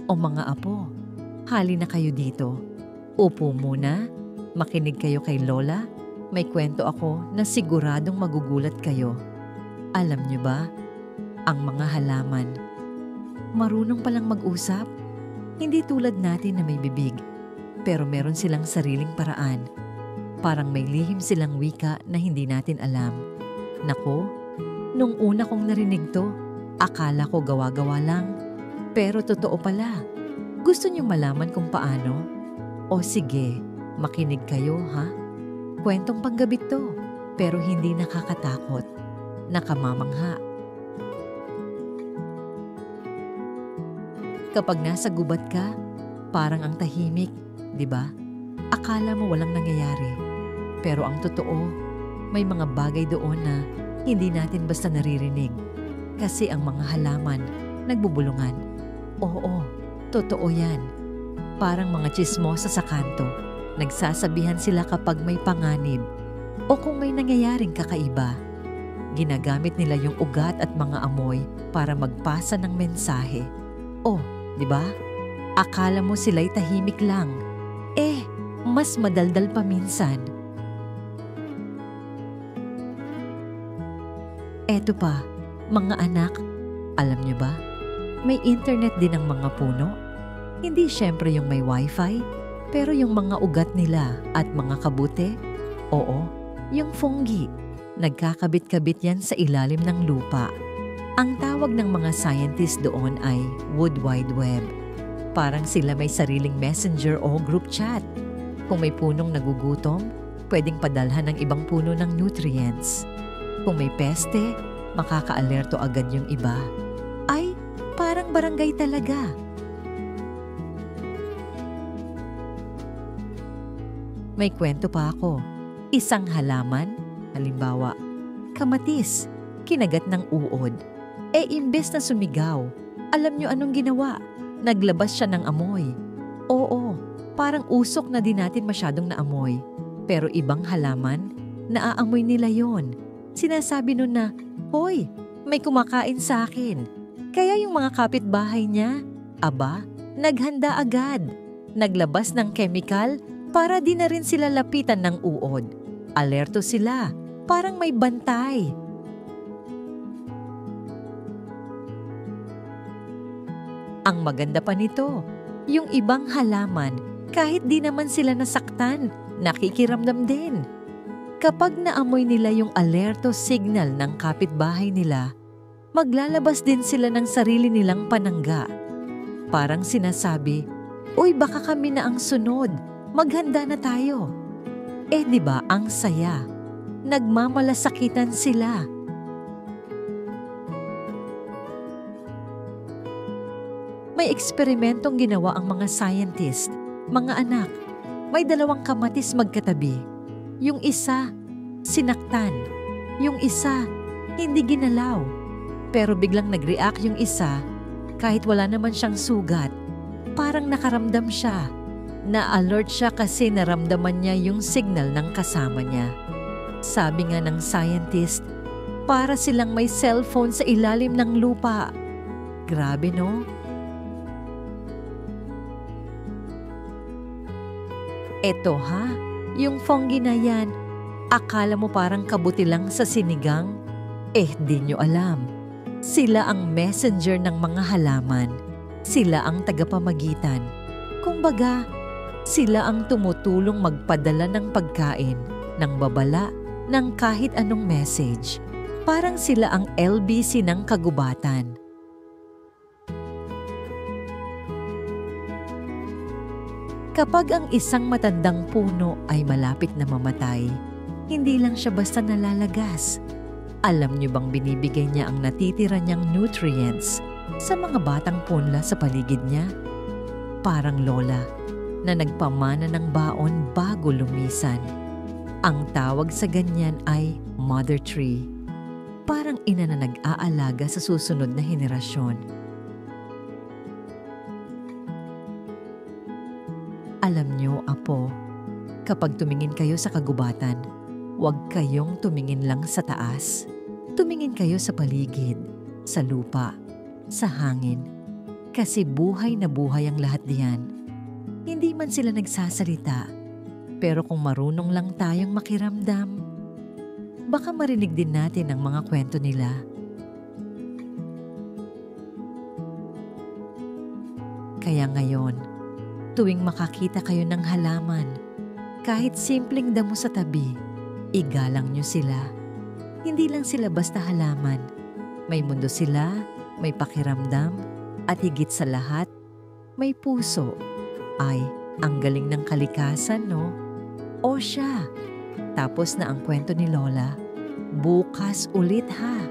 O mga apo, hali na kayo dito. Upo muna, makinig kayo kay Lola. May kwento ako na siguradong magugulat kayo. Alam niyo ba, ang mga halaman, marunong palang mag-usap. Hindi tulad natin na may bibig, pero meron silang sariling paraan. Parang may lihim silang wika na hindi natin alam. Nako, nung una kong narinig to, akala ko gawa-gawa lang. Pero totoo pala. Gusto niyo malaman kung paano? O sige, makinig kayo ha? Kwentong panggabi to, pero hindi nakakatakot. Nakamamangha. Kapag nasa gubat ka, parang ang tahimik, di ba? Akala mo walang nangyayari. Pero ang totoo, may mga bagay doon na hindi natin basta naririnig. Kasi ang mga halaman, nagbubulungan. Oo, totoo yan. Parang mga tsismosa sa kanto. Nagsasabihan sila kapag may panganib o kung may nangyayaring kakaiba. Ginagamit nila yung ugat at mga amoy para magpasa ng mensahe. Oh, di ba? Akala mo sila'y tahimik lang. Mas madaldal pa minsan. Eto pa, mga anak, alam niyo ba? May internet din ang mga puno. Hindi syempre yung may wifi, pero yung mga ugat nila at mga kabute, oo, yung fungi. Nagkakabit-kabit yan sa ilalim ng lupa. Ang tawag ng mga scientist doon ay Wood Wide Web. Parang sila may sariling messenger o group chat. Kung may punong nagugutom, pwedeng padalhan ng ibang puno ng nutrients. Kung may peste, makaka-alerto agad yung iba. Ay, parang barangay talaga. May kwento pa ako. Isang halaman, halimbawa, kamatis, kinagat ng uod. Imbes na sumigaw, alam nyo anong ginawa? Naglabas siya ng amoy. Oo, parang usok na di natin masyadong naamoy. Pero ibang halaman, naaamoy nila yon. Sinasabi nun na, hoy, may kumakain sa akin. Kaya yung mga kapitbahay niya, aba, naghanda agad. Naglabas ng chemical para di na rin sila lapitan ng uod. Alerto sila, parang may bantay. Ang maganda pa nito, yung ibang halaman, kahit di naman sila nasaktan, nakikiramdam din. Kapag naamoy nila yung alerto signal ng kapitbahay nila, maglalabas din sila ng sarili nilang panangga. Parang sinasabi, uy baka kami na ang sunod, maghanda na tayo. Di ba ang saya? Nagmamalasakitan sila. May eksperimentong ginawa ang mga scientist, mga anak. May 2 kamatis magkatabi. Yung isa, sinaktan. Yung isa, hindi ginalaw. Pero biglang nag-react yung isa, kahit wala naman siyang sugat. Parang nakaramdam siya. Na-alert siya kasi naramdaman niya yung signal ng kasama niya. Sabi nga ng scientist, para silang may cellphone sa ilalim ng lupa. Grabe no? Eto ha, yung fungi na yan, akala mo parang kabuti lang sa sinigang? Di nyo alam. Sila ang messenger ng mga halaman. Sila ang tagapamagitan. Kumbaga, sila ang tumutulong magpadala ng pagkain, ng babala, ng kahit anong message. Parang sila ang LBC ng kagubatan. Kapag ang isang matandang puno ay malapit na mamatay, hindi lang siya basta nalalagas. Alam niyo bang binibigay niya ang natitira niyang nutrients sa mga batang punla sa paligid niya? Parang lola na nagpamana ng baon bago lumisan. Ang tawag sa ganyan ay mother tree. Parang ina na nag-aalaga sa susunod na henerasyon. Alam niyo, apo, kapag tumingin kayo sa kagubatan, huwag kayong tumingin lang sa taas. Tumingin kayo sa paligid, sa lupa, sa hangin. Kasi buhay na buhay ang lahat diyan. Hindi man sila nagsasalita, pero kung marunong lang tayong makiramdam, baka marinig din natin ang mga kwento nila. Kaya ngayon, tuwing makakita kayo ng halaman, kahit simpleng damo sa tabi, igalang nyo sila. Hindi lang sila basta halaman. May mundo sila, may pakiramdam, at higit sa lahat, may puso. Ay, ang galing ng kalikasan, no? O siya, tapos na ang kwento ni Lola. Bukas ulit ha.